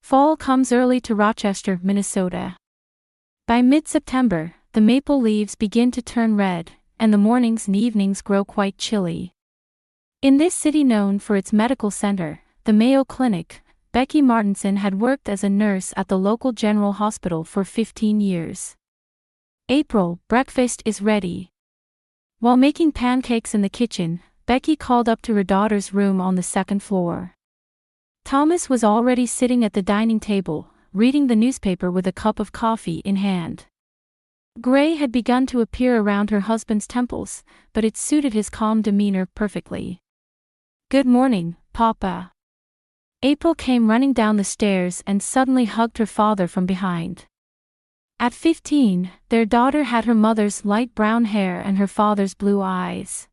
Fall comes early to Rochester, Minnesota. By mid-September, the maple leaves begin to turn red, and the mornings and evenings grow quite chilly. In this city known for its medical center, the Mayo Clinic, Becky Martinson had worked as a nurse at the local general hospital for 15 years. April, breakfast is ready. While making pancakes in the kitchen, Becky called up to her daughter's room on the second floor. Thomas was already sitting at the dining table, reading the newspaper with a cup of coffee in hand. Gray had begun to appear around her husband's temples, but it suited his calm demeanor perfectly. "Good morning, Papa." April came running down the stairs and suddenly hugged her father from behind. At 15, their daughter had her mother's light brown hair and her father's blue eyes.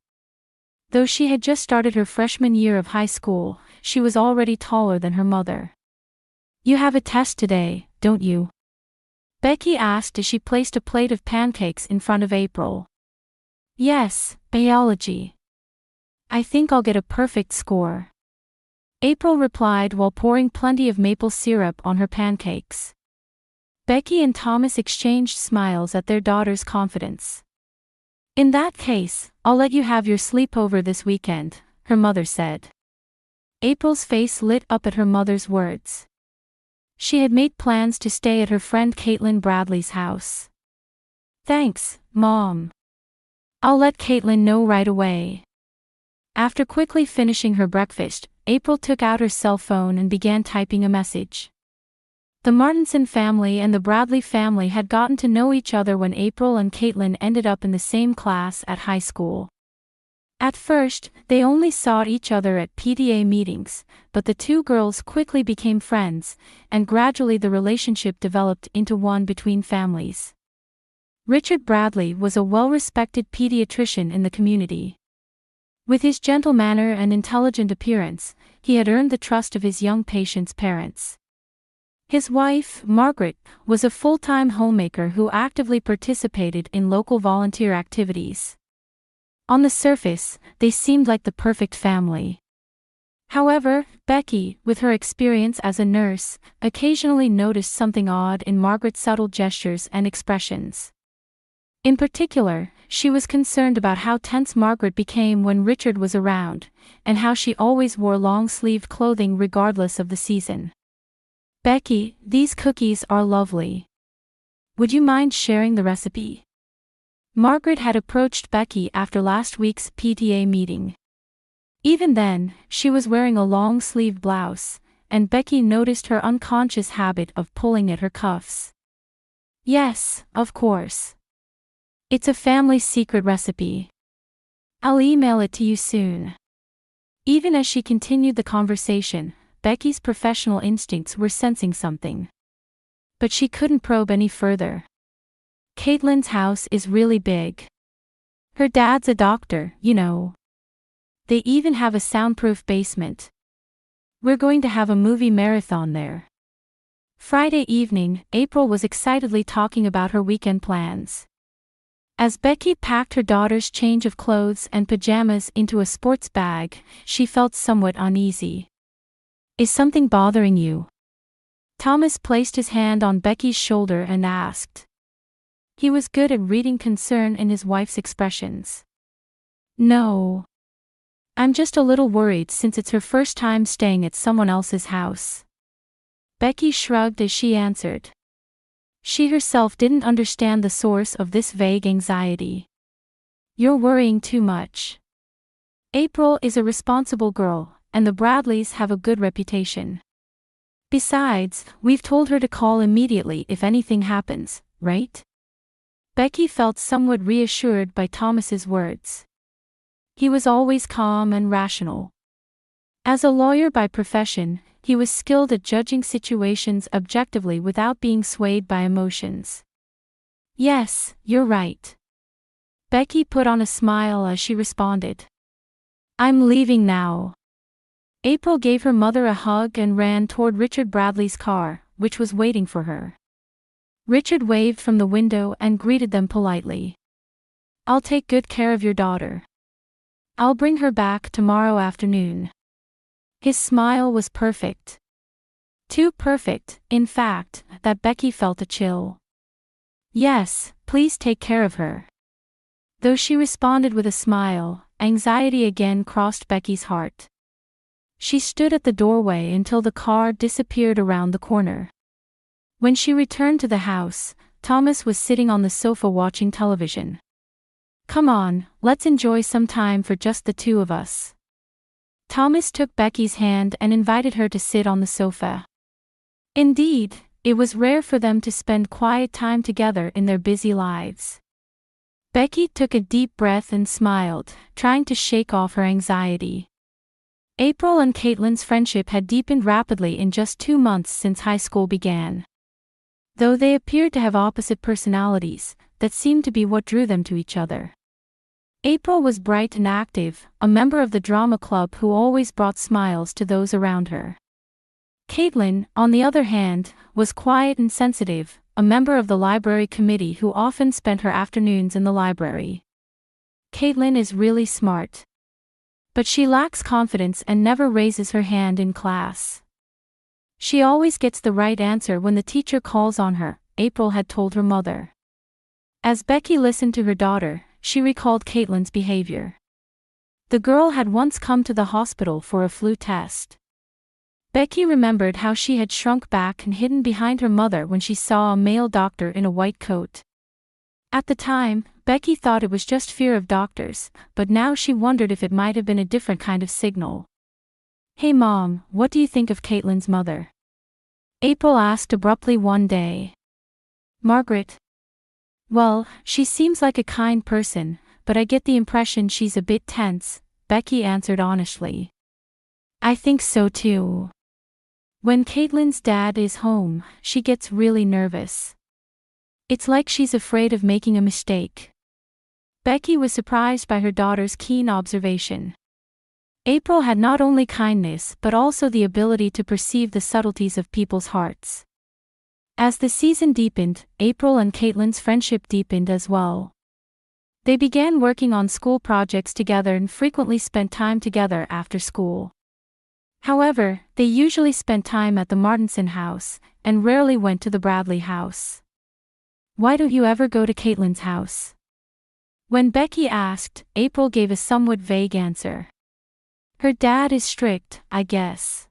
Though she had just started her freshman year of high school, she was already taller than her mother. "You have a test today, don't you?" Becky asked as she placed a plate of pancakes in front of April. "Yes, biology. I think I'll get a perfect score," April replied while pouring plenty of maple syrup on her pancakes. Becky and Thomas exchanged smiles at their daughter's confidence. "In that case, I'll let you have your sleepover this weekend," her mother said. April's face lit up at her mother's words. She had made plans to stay at her friend Caitlin Bradley's house. "Thanks, Mom. I'll let Caitlin know right away." After quickly finishing her breakfast, April took out her cell phone and began typing a message. The Martinson family and the Bradley family had gotten to know each other when April and Caitlin ended up in the same class at high school. At first, they only saw each other at PTA meetings, but the two girls quickly became friends, and gradually the relationship developed into one between families. Richard Bradley was a well-respected pediatrician in the community. With his gentle manner and intelligent appearance, he had earned the trust of his young patients' parents. His wife, Margaret, was a full-time homemaker who actively participated in local volunteer activities. On the surface, they seemed like the perfect family. However, Becky, with her experience as a nurse, occasionally noticed something odd in Margaret's subtle gestures and expressions. In particular, she was concerned about how tense Margaret became when Richard was around, and how she always wore long-sleeved clothing regardless of the season. "Becky, these cookies are lovely. Would you mind sharing the recipe?" Margaret had approached Becky after last week's PTA meeting. Even then, she was wearing a long-sleeved blouse, and Becky noticed her unconscious habit of pulling at her cuffs. "Yes, of course. It's a family secret recipe. I'll email it to you soon." Even as she continued the conversation, Becky's professional instincts were sensing something. But she couldn't probe any further. Caitlin's house is really big. Her dad's a doctor, you know. They even have a soundproof basement. We're going to have a movie marathon there. Friday evening, April was excitedly talking about her weekend plans. As Becky packed her daughter's change of clothes and pajamas into a sports bag, she felt somewhat uneasy. "Is something bothering you?" Thomas placed his hand on Becky's shoulder and asked. He was good at reading concern in his wife's expressions. "No. I'm just a little worried since it's her first time staying at someone else's house." Becky shrugged as she answered. She herself didn't understand the source of this vague anxiety. "You're worrying too much. April is a responsible girl, and the Bradleys have a good reputation. Besides, we've told her to call immediately if anything happens, right?" Becky felt somewhat reassured by Thomas's words. He was always calm and rational. As a lawyer by profession, he was skilled at judging situations objectively without being swayed by emotions. "Yes, you're right." Becky put on a smile as she responded. "I'm leaving now." April gave her mother a hug and ran toward Richard Bradley's car, which was waiting for her. Richard waved from the window and greeted them politely. "I'll take good care of your daughter. I'll bring her back tomorrow afternoon." His smile was perfect. Too perfect, in fact, that Becky felt a chill. Yes, please take care of her. Though she responded with a smile, anxiety again crossed Becky's heart. She stood at the doorway until the car disappeared around the corner. When she returned to the house, Thomas was sitting on the sofa watching television. Come on, let's enjoy some time for just the two of us. Thomas took Becky's hand and invited her to sit on the sofa. Indeed, it was rare for them to spend quiet time together in their busy lives. Becky took a deep breath and smiled, trying to shake off her anxiety. April and Caitlin's friendship had deepened rapidly in just 2 months since high school began. Though they appeared to have opposite personalities, that seemed to be what drew them to each other. April was bright and active, a member of the drama club who always brought smiles to those around her. Caitlin, on the other hand, was quiet and sensitive, a member of the library committee who often spent her afternoons in the library. Caitlin is really smart. But she lacks confidence and never raises her hand in class. She always gets the right answer when the teacher calls on her, April had told her mother. As Becky listened to her daughter, she recalled Caitlin's behavior. The girl had once come to the hospital for a flu test. Becky remembered how she had shrunk back and hidden behind her mother when she saw a male doctor in a white coat. At the time, Becky thought it was just fear of doctors, but now she wondered if it might have been a different kind of signal. Hey Mom, what do you think of Caitlin's mother? April asked abruptly one day. Margaret? Well, she seems like a kind person, but I get the impression she's a bit tense, Becky answered honestly. I think so too. When Caitlin's dad is home, she gets really nervous. It's like she's afraid of making a mistake. Becky was surprised by her daughter's keen observation. April had not only kindness but also the ability to perceive the subtleties of people's hearts. As the season deepened, April and Caitlin's friendship deepened as well. They began working on school projects together and frequently spent time together after school. However, they usually spent time at the Martinson house, and rarely went to the Bradley house. Why don't you ever go to Caitlin's house? When Becky asked, April gave a somewhat vague answer. Her dad is strict, I guess.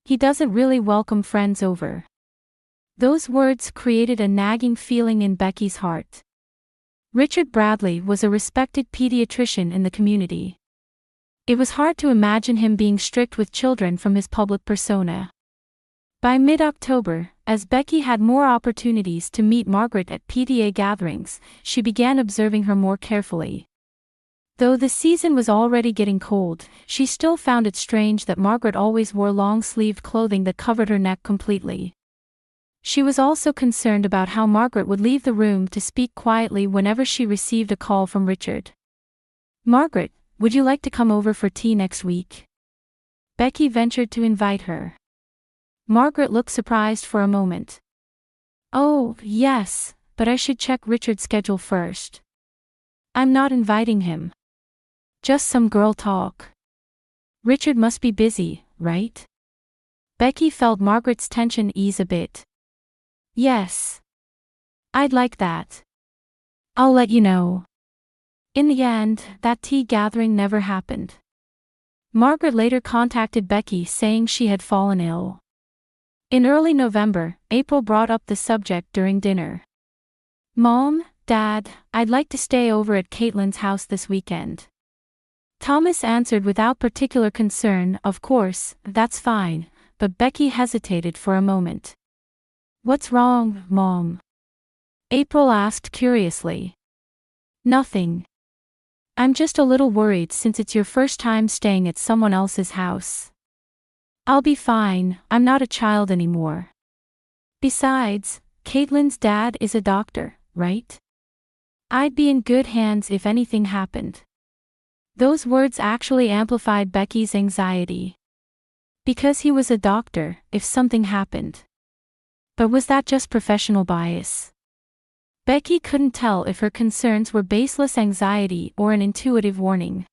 He doesn't really welcome friends over. Those words created a nagging feeling in Becky's heart. Richard Bradley was a respected pediatrician in the community. It was hard to imagine him being strict with children from his public persona. By mid-October, as Becky had more opportunities to meet Margaret at PTA gatherings, she began observing her more carefully. Though the season was already getting cold, she still found it strange that Margaret always wore long-sleeved clothing that covered her neck completely. She was also concerned about how Margaret would leave the room to speak quietly whenever she received a call from Richard. Margaret, would you like to come over for tea next week? Becky ventured to invite her. Margaret looked surprised for a moment. Oh, yes, but I should check Richard's schedule first. I'm not inviting him. Just some girl talk. Richard must be busy, right? Becky felt Margaret's tension ease a bit. Yes. I'd like that. I'll let you know. In the end, that tea gathering never happened. Margaret later contacted Becky saying she had fallen ill. In early November, April brought up the subject during dinner. Mom, Dad, I'd like to stay over at Caitlin's house this weekend. Thomas answered without particular concern, of course, that's fine, but Becky hesitated for a moment. What's wrong, Mom? April asked curiously. Nothing. I'm just a little worried since it's your first time staying at someone else's house. I'll be fine, I'm not a child anymore. Besides, Caitlin's dad is a doctor, right? I'd be in good hands if anything happened. Those words actually amplified Becky's anxiety. Because he was a doctor, if something happened. But was that just professional bias? Becky couldn't tell if her concerns were baseless anxiety or an intuitive warning.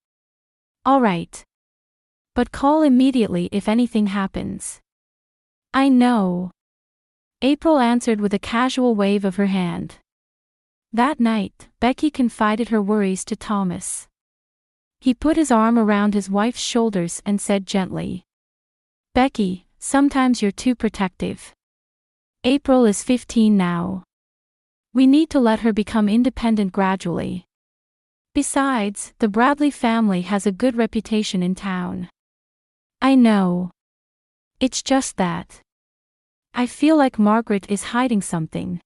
All right. But call immediately if anything happens. I know. April answered with a casual wave of her hand. That night, Becky confided her worries to Thomas. He put his arm around his wife's shoulders and said gently, "Becky, sometimes you're too protective. April is 15 now. We need to let her become independent gradually. Besides, the Bradley family has a good reputation in town." I know. It's just that I feel like Margaret is hiding something.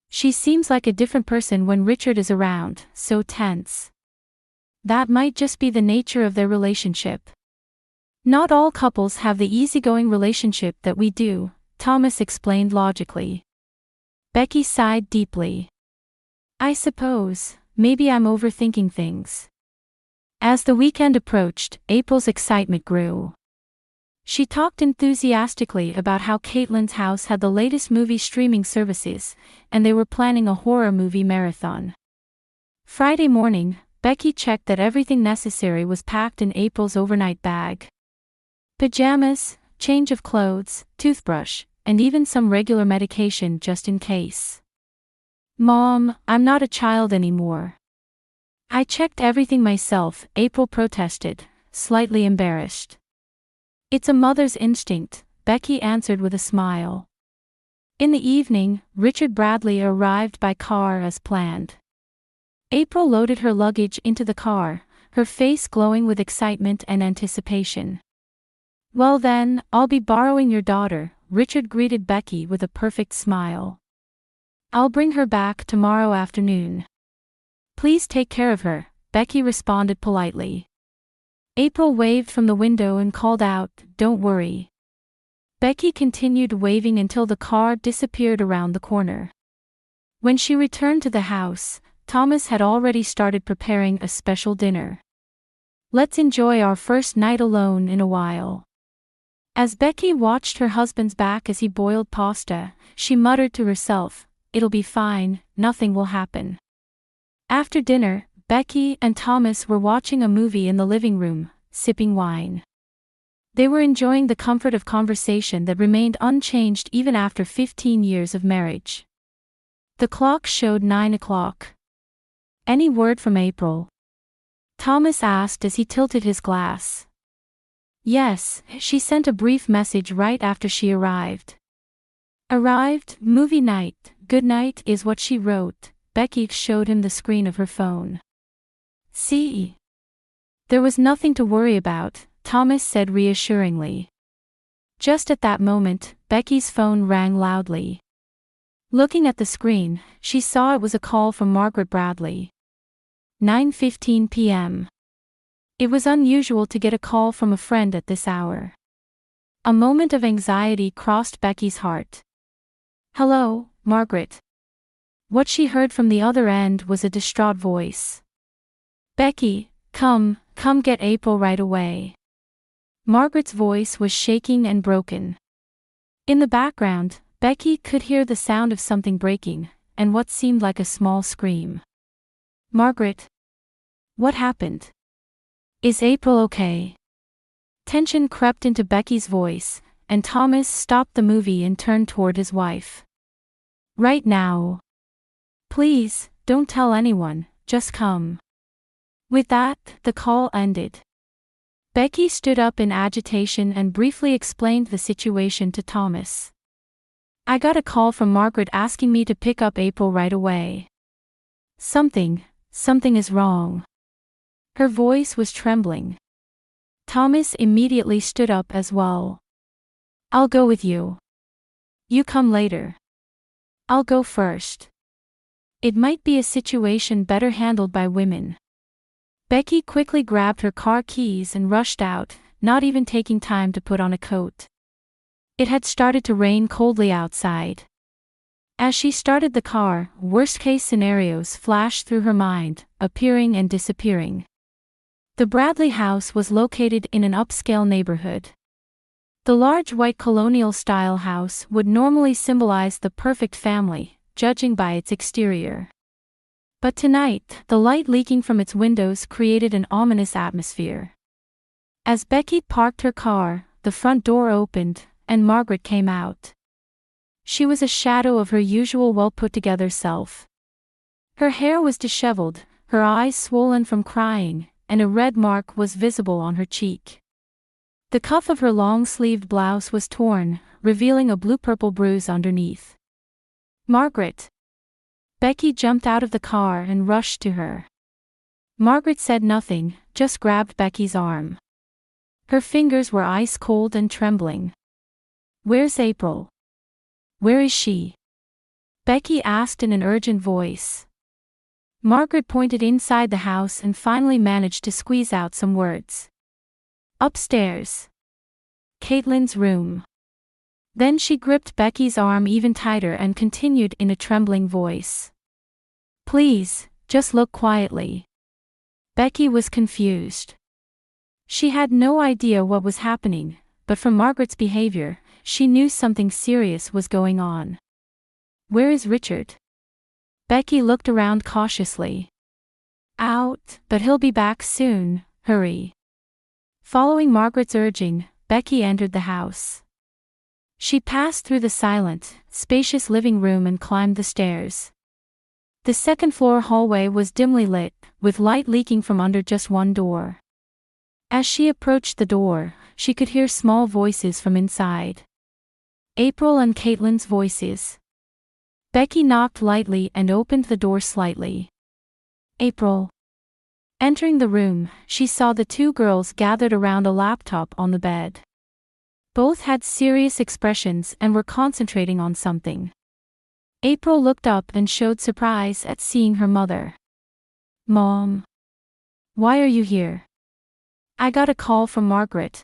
She seems like a different person when Richard is around, so tense. That might just be the nature of their relationship. Not all couples have the easygoing relationship that we do, Thomas explained logically. Becky sighed deeply. I suppose, maybe I'm overthinking things. As the weekend approached, April's excitement grew. She talked enthusiastically about how Caitlin's house had the latest movie streaming services, and they were planning a horror movie marathon. Friday morning, Becky checked that everything necessary was packed in April's overnight bag. Pajamas, change of clothes, toothbrush, and even some regular medication just in case. Mom, I'm not a child anymore. I checked everything myself, April protested, slightly embarrassed. It's a mother's instinct, Becky answered with a smile. In the evening, Richard Bradley arrived by car as planned. April loaded her luggage into the car, her face glowing with excitement and anticipation. Well then, I'll be borrowing your daughter, Richard greeted Becky with a perfect smile. I'll bring her back tomorrow afternoon. Please take care of her, Becky responded politely. April waved from the window and called out, "Don't worry." Becky continued waving until the car disappeared around the corner. When she returned to the house, Thomas had already started preparing a special dinner. Let's enjoy our first night alone in a while. As Becky watched her husband's back as he boiled pasta, she muttered to herself, "It'll be fine, nothing will happen." After dinner, Becky and Thomas were watching a movie in the living room, sipping wine. They were enjoying the comfort of conversation that remained unchanged even after 15 years of marriage. The clock showed 9 o'clock. Any word from April? Thomas asked as he tilted his glass. Yes, she sent a brief message right after she arrived. Arrived, movie night, good night is what she wrote. Becky showed him the screen of her phone. See? There was nothing to worry about, Thomas said reassuringly. Just at that moment, Becky's phone rang loudly. Looking at the screen, she saw it was a call from Margaret Bradley. 9:15 p.m. It was unusual to get a call from a friend at this hour. A moment of anxiety crossed Becky's heart. Hello, Margaret. What she heard from the other end was a distraught voice. Becky, come get April right away. Margaret's voice was shaking and broken. In the background, Becky could hear the sound of something breaking, and what seemed like a small scream. Margaret? What happened? Is April okay? Tension crept into Becky's voice, and Thomas stopped the movie and turned toward his wife. Right now. Please, don't tell anyone, just come. With that, the call ended. Becky stood up in agitation and briefly explained the situation to Thomas. I got a call from Margaret asking me to pick up April right away. Something is wrong. Her voice was trembling. Thomas immediately stood up as well. I'll go with you. You come later. I'll go first. It might be a situation better handled by women. Becky quickly grabbed her car keys and rushed out, not even taking time to put on a coat. It had started to rain coldly outside. As she started the car, worst-case scenarios flashed through her mind, appearing and disappearing. The Bradley house was located in an upscale neighborhood. The large white colonial-style house would normally symbolize the perfect family, judging by its exterior. But tonight, the light leaking from its windows created an ominous atmosphere. As Becky parked her car, the front door opened, and Margaret came out. She was a shadow of her usual well-put-together self. Her hair was disheveled, her eyes swollen from crying, and a red mark was visible on her cheek. The cuff of her long-sleeved blouse was torn, revealing a blue-purple bruise underneath. "Margaret!" Becky jumped out of the car and rushed to her. Margaret said nothing, just grabbed Becky's arm. Her fingers were ice-cold and trembling. "Where's April? Where is she?" Becky asked in an urgent voice. Margaret pointed inside the house and finally managed to squeeze out some words. "Upstairs. Caitlin's room." Then she gripped Becky's arm even tighter and continued in a trembling voice. "Please, just look quietly." Becky was confused. She had no idea what was happening, but from Margaret's behavior, she knew something serious was going on. "Where is Richard?" Becky looked around cautiously. "Out, but he'll be back soon, hurry." Following Margaret's urging, Becky entered the house. She passed through the silent, spacious living room and climbed the stairs. The second-floor hallway was dimly lit, with light leaking from under just one door. As she approached the door, she could hear small voices from inside. April and Caitlin's voices. Becky knocked lightly and opened the door slightly. "April." Entering the room, she saw the two girls gathered around a laptop on the bed. Both had serious expressions and were concentrating on something. April looked up and showed surprise at seeing her mother. "Mom. Why are you here?" "I got a call from Margaret."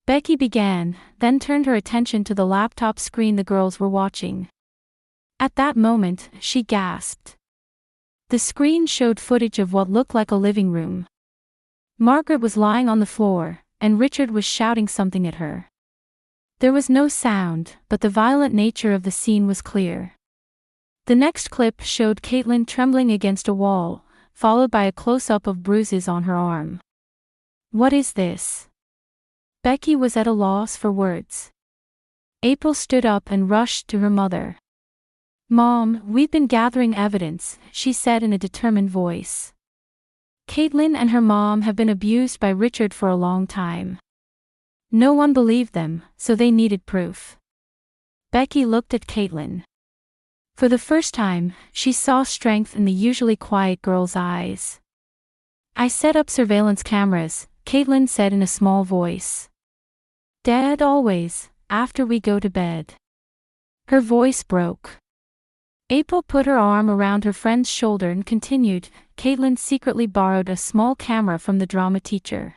Becky began, then turned her attention to the laptop screen the girls were watching. At that moment, she gasped. The screen showed footage of what looked like a living room. Margaret was lying on the floor, and Richard was shouting something at her. There was no sound, but the violent nature of the scene was clear. The next clip showed Caitlin trembling against a wall, followed by a close-up of bruises on her arm. "What is this?" Becky was at a loss for words. April stood up and rushed to her mother. "Mom, we've been gathering evidence," she said in a determined voice. "Caitlin and her mom have been abused by Richard for a long time. No one believed them, so they needed proof." Becky looked at Caitlin. For the first time, she saw strength in the usually quiet girl's eyes. "I set up surveillance cameras," Caitlin said in a small voice. "Dad always, after we go to bed." Her voice broke. April put her arm around her friend's shoulder and continued, "Caitlin secretly borrowed a small camera from the drama teacher.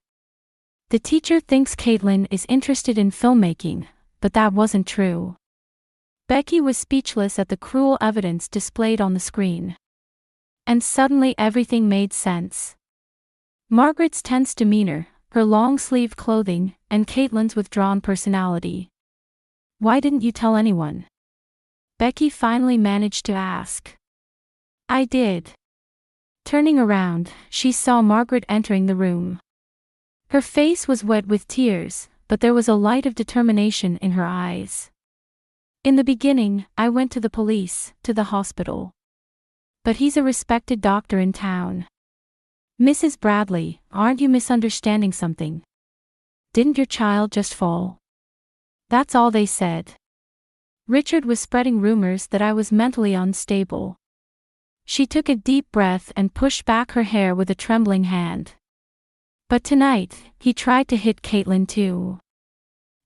The teacher thinks Caitlin is interested in filmmaking, but that wasn't true." Becky was speechless at the cruel evidence displayed on the screen. And suddenly everything made sense. Margaret's tense demeanor, her long-sleeved clothing, and Caitlin's withdrawn personality. "Why didn't you tell anyone?" Becky finally managed to ask. "I did." Turning around, she saw Margaret entering the room. Her face was wet with tears, but there was a light of determination in her eyes. "In the beginning, I went to the police, to the hospital. But he's a respected doctor in town." "Mrs. Bradley, aren't you misunderstanding something? Didn't your child just fall?" "That's all they said. Richard was spreading rumors that I was mentally unstable." She took a deep breath and pushed back her hair with a trembling hand. "But tonight, he tried to hit Caitlin too.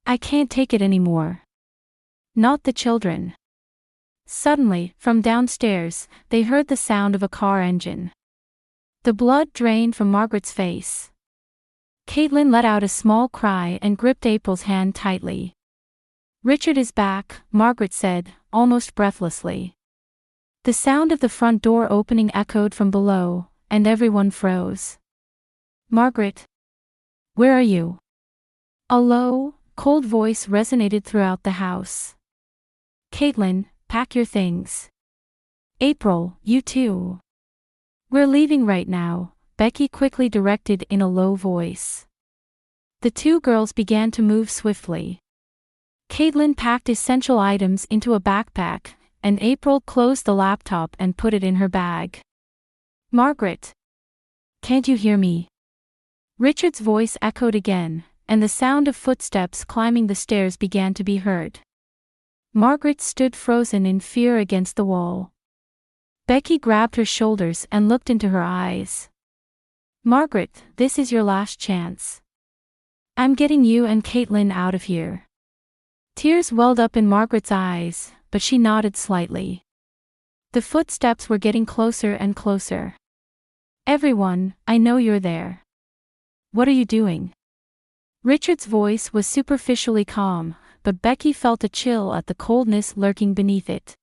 I can't take it anymore. Not the children." Suddenly, from downstairs, they heard the sound of a car engine. The blood drained from Margaret's face. Caitlin let out a small cry and gripped April's hand tightly. "Richard is back," Margaret said, almost breathlessly. The sound of the front door opening echoed from below, and everyone froze. "Margaret? Where are you?" A low, cold voice resonated throughout the house. "Caitlin, pack your things. April, you too. We're leaving right now," Becky quickly directed in a low voice. The two girls began to move swiftly. Caitlin packed essential items into a backpack, and April closed the laptop and put it in her bag. Margaret. Can't you hear me? Richard's voice echoed again, and the sound of footsteps climbing the stairs began to be heard. Margaret stood frozen in fear against the wall. Becky grabbed her shoulders and looked into her eyes. Margaret, this is your last chance. I'm getting you and Caitlin out of here. Tears welled up in Margaret's eyes, but she nodded slightly. The footsteps were getting closer and closer. Everyone, I know you're there. What are you doing? Richard's voice was superficially calm, but Becky felt a chill at the coldness lurking beneath it.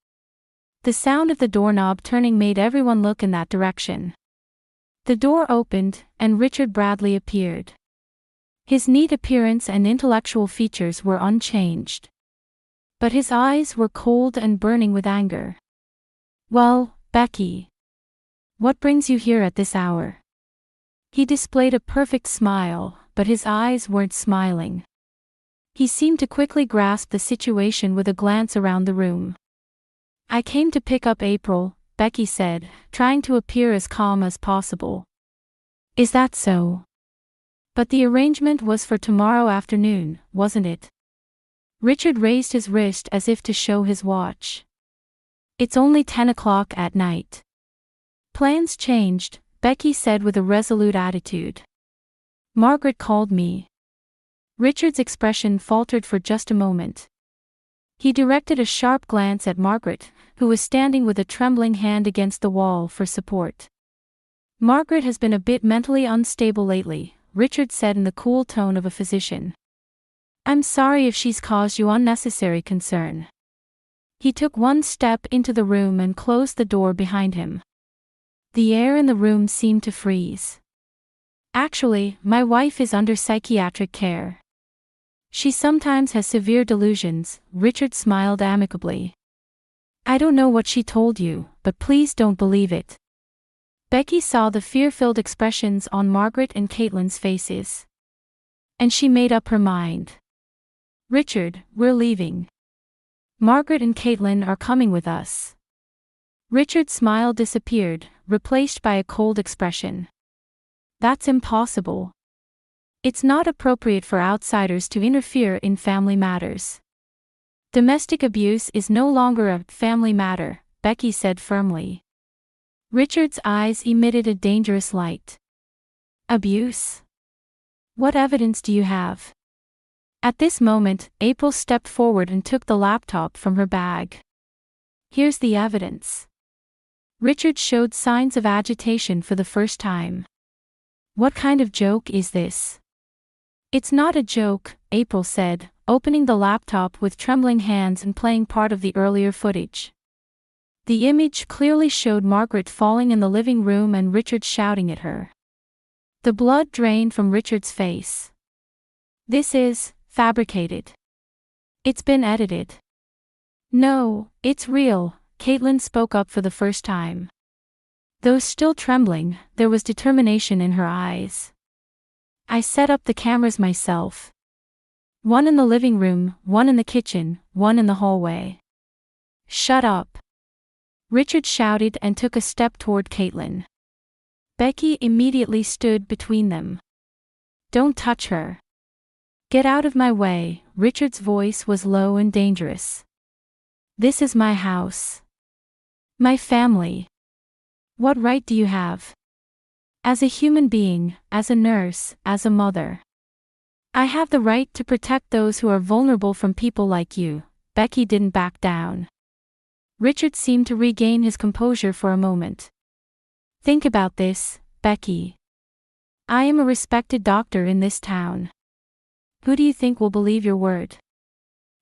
The sound of the doorknob turning made everyone look in that direction. The door opened, and Richard Bradley appeared. His neat appearance and intellectual features were unchanged. But his eyes were cold and burning with anger. Well, Becky. What brings you here at this hour? He displayed a perfect smile, but his eyes weren't smiling. He seemed to quickly grasp the situation with a glance around the room. I came to pick up April, Becky said, trying to appear as calm as possible. Is that so? But the arrangement was for tomorrow afternoon, wasn't it? Richard raised his wrist as if to show his watch. It's only 10 o'clock at night. Plans changed, Becky said with a resolute attitude. Margaret called me. Richard's expression faltered for just a moment. He directed a sharp glance at Margaret, who was standing with a trembling hand against the wall for support. Margaret has been a bit mentally unstable lately, Richard said in the cool tone of a physician. I'm sorry if she's caused you unnecessary concern. He took one step into the room and closed the door behind him. The air in the room seemed to freeze. Actually, my wife is under psychiatric care. She sometimes has severe delusions, Richard smiled amicably. I don't know what she told you, but please don't believe it. Becky saw the fear-filled expressions on Margaret and Caitlin's faces. And she made up her mind. Richard, we're leaving. Margaret and Caitlin are coming with us. Richard's smile disappeared, replaced by a cold expression. That's impossible. It's not appropriate for outsiders to interfere in family matters. Domestic abuse is no longer a family matter, Becky said firmly. Richard's eyes emitted a dangerous light. Abuse? What evidence do you have? At this moment, April stepped forward and took the laptop from her bag. Here's the evidence. Richard showed signs of agitation for the first time. What kind of joke is this? It's not a joke, April said, opening the laptop with trembling hands and playing part of the earlier footage. The image clearly showed Margaret falling in the living room and Richard shouting at her. The blood drained from Richard's face. This is fabricated. It's been edited. No, it's real, Caitlin spoke up for the first time. Though still trembling, there was determination in her eyes. I set up the cameras myself. One in the living room, one in the kitchen, one in the hallway. Shut up. Richard shouted and took a step toward Caitlin. Becky immediately stood between them. Don't touch her. Get out of my way, Richard's voice was low and dangerous. This is my house. My family. What right do you have? As a human being, as a nurse, as a mother. I have the right to protect those who are vulnerable from people like you. Becky didn't back down. Richard seemed to regain his composure for a moment. Think about this, Becky. I am a respected doctor in this town. Who do you think will believe your word?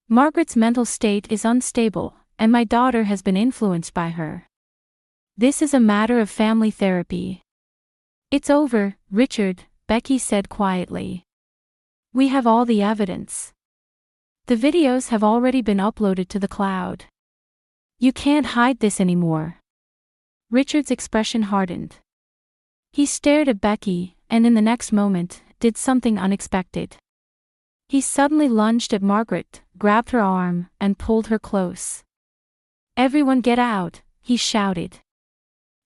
Margaret's mental state is unstable, and my daughter has been influenced by her. This is a matter of family therapy. It's over, Richard, Becky said quietly. We have all the evidence. The videos have already been uploaded to the cloud. You can't hide this anymore. Richard's expression hardened. He stared at Becky, and in the next moment, did something unexpected. He suddenly lunged at Margaret, grabbed her arm, and pulled her close. "Everyone get out," he shouted.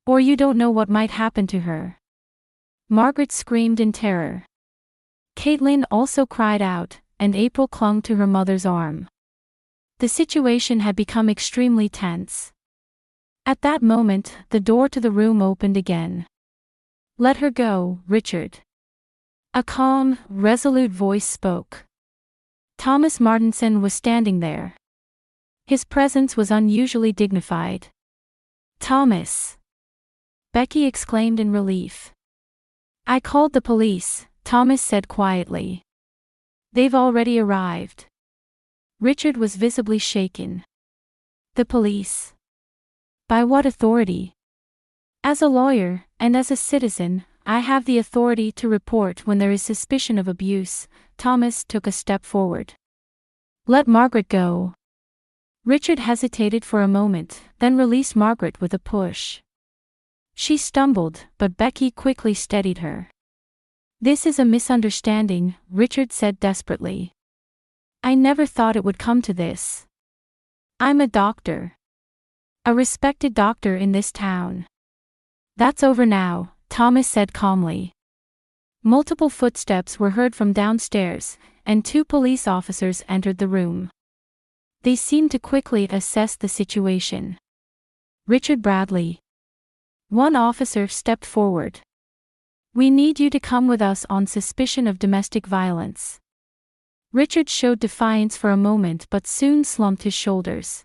"Or you don't know what might happen to her." Margaret screamed in terror. Caitlin also cried out, and April clung to her mother's arm. The situation had become extremely tense. At that moment, the door to the room opened again. "Let her go, Richard." A calm, resolute voice spoke. Thomas Martinson was standing there. His presence was unusually dignified. "Thomas!" Becky exclaimed in relief. "I called the police," Thomas said quietly. "They've already arrived." Richard was visibly shaken. "The police? By what authority?" "As a lawyer, and as a citizen, I have the authority to report when there is suspicion of abuse." Thomas took a step forward. "Let Margaret go." Richard hesitated for a moment, then released Margaret with a push. She stumbled, but Becky quickly steadied her. "This is a misunderstanding," Richard said desperately. "I never thought it would come to this. I'm a doctor. A respected doctor in this town." "That's over now," Thomas said calmly. Multiple footsteps were heard from downstairs, and 2 police officers entered the room. They seemed to quickly assess the situation. "Richard Bradley." One officer stepped forward. "We need you to come with us on suspicion of domestic violence." Richard showed defiance for a moment but soon slumped his shoulders.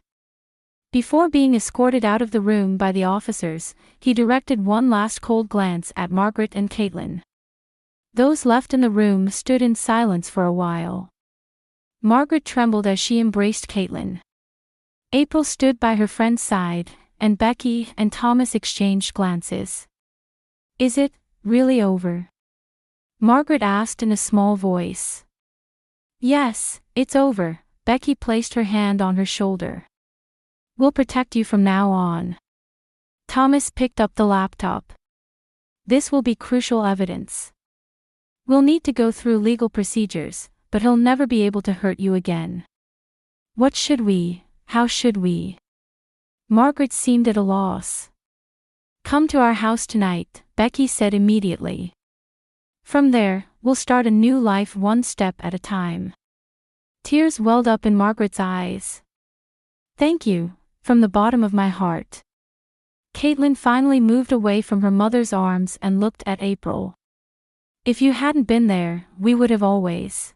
Before being escorted out of the room by the officers, he directed one last cold glance at Margaret and Caitlin. Those left in the room stood in silence for a while. Margaret trembled as she embraced Caitlin. April stood by her friend's side, and Becky and Thomas exchanged glances. "Is it really over?" Margaret asked in a small voice. "Yes, it's over," Becky placed her hand on her shoulder. "We'll protect you from now on." Thomas picked up the laptop. "This will be crucial evidence. We'll need to go through legal procedures, but he'll never be able to hurt you again." How should we? Margaret seemed at a loss. "Come to our house tonight," Becky said immediately. "From there, we'll start a new life one step at a time." Tears welled up in Margaret's eyes. "Thank you, from the bottom of my heart." Caitlin finally moved away from her mother's arms and looked at April. "If you hadn't been there, we would have always."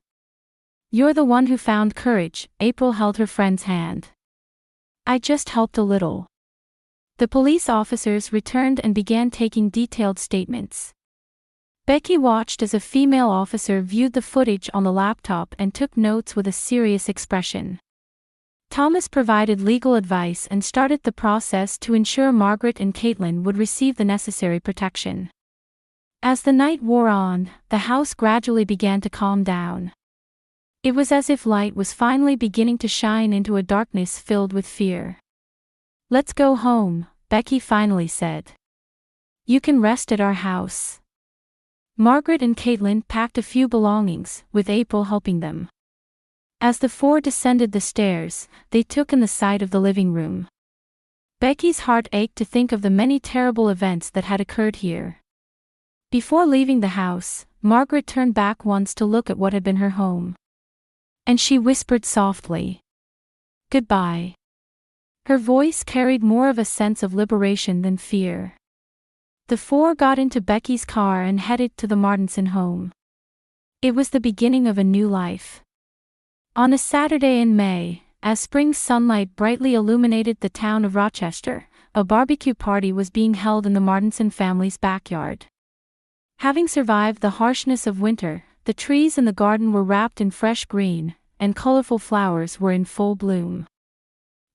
"You're the one who found courage," April held her friend's hand. "I just helped a little." The police officers returned and began taking detailed statements. Becky watched as a female officer viewed the footage on the laptop and took notes with a serious expression. Thomas provided legal advice and started the process to ensure Margaret and Caitlin would receive the necessary protection. As the night wore on, the house gradually began to calm down. It was as if light was finally beginning to shine into a darkness filled with fear. "Let's go home," Becky finally said. "You can rest at our house." Margaret and Caitlin packed a few belongings, with April helping them. As the 4 descended the stairs, they took in the sight of the living room. Becky's heart ached to think of the many terrible events that had occurred here. Before leaving the house, Margaret turned back once to look at what had been her home. And she whispered softly, "Goodbye." Her voice carried more of a sense of liberation than fear. The 4 got into Becky's car and headed to the Martinson home. It was the beginning of a new life. On a Saturday in May, as spring sunlight brightly illuminated the town of Rochester, a barbecue party was being held in the Martinson family's backyard. Having survived the harshness of winter, the trees in the garden were wrapped in fresh green, and colorful flowers were in full bloom.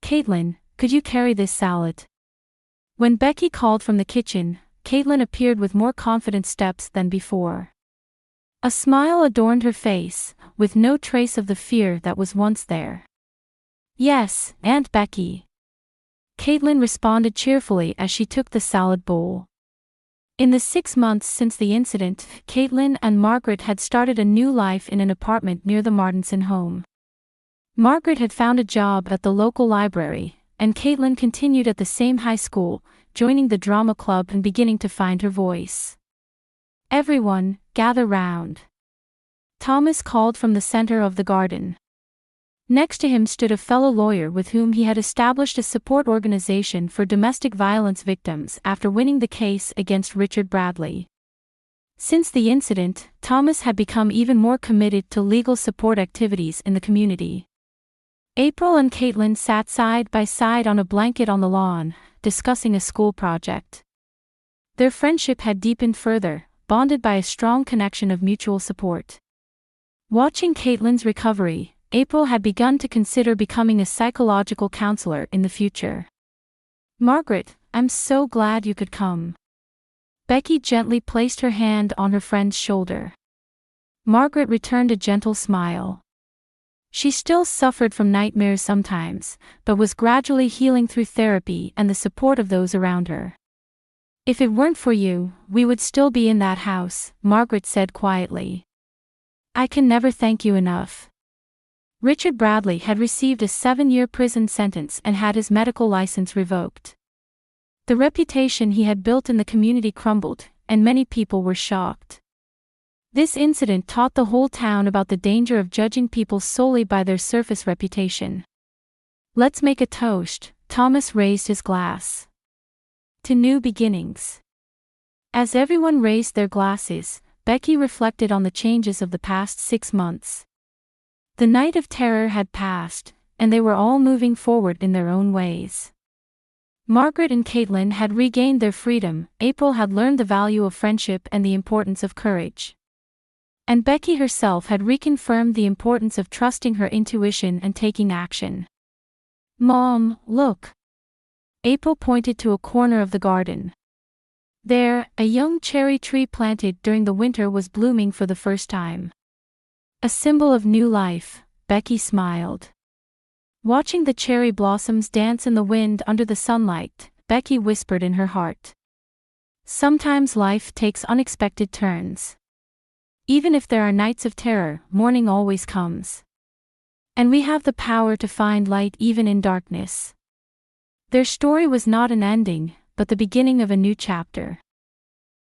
"Caitlin, could you carry this salad?" When Becky called from the kitchen, Caitlin appeared with more confident steps than before. A smile adorned her face, with no trace of the fear that was once there. "Yes, Aunt Becky." Caitlin responded cheerfully as she took the salad bowl. In the 6 months since the incident, Caitlin and Margaret had started a new life in an apartment near the Martinson home. Margaret had found a job at the local library, and Caitlin continued at the same high school, joining the drama club and beginning to find her voice. "Everyone, gather round," Thomas called from the center of the garden. Next to him stood a fellow lawyer with whom he had established a support organization for domestic violence victims after winning the case against Richard Bradley. Since the incident, Thomas had become even more committed to legal support activities in the community. April and Caitlin sat side by side on a blanket on the lawn, discussing a school project. Their friendship had deepened further, bonded by a strong connection of mutual support. Watching Caitlin's recovery, April had begun to consider becoming a psychological counselor in the future. "Margaret, I'm so glad you could come." Becky gently placed her hand on her friend's shoulder. Margaret returned a gentle smile. She still suffered from nightmares sometimes, but was gradually healing through therapy and the support of those around her. "If it weren't for you, we would still be in that house," Margaret said quietly. "I can never thank you enough." Richard Bradley had received a 7-year prison sentence and had his medical license revoked. The reputation he had built in the community crumbled, and many people were shocked. This incident taught the whole town about the danger of judging people solely by their surface reputation. "Let's make a toast," Thomas raised his glass. "To new beginnings." As everyone raised their glasses, Becky reflected on the changes of the past 6 months. The night of terror had passed, and they were all moving forward in their own ways. Margaret and Caitlin had regained their freedom, April had learned the value of friendship and the importance of courage. And Becky herself had reconfirmed the importance of trusting her intuition and taking action. "Mom, look." April pointed to a corner of the garden. There, a young cherry tree planted during the winter was blooming for the first time. "A symbol of new life," Becky smiled. Watching the cherry blossoms dance in the wind under the sunlight, Becky whispered in her heart. "Sometimes life takes unexpected turns. Even if there are nights of terror, morning always comes. And we have the power to find light even in darkness." Their story was not an ending, but the beginning of a new chapter.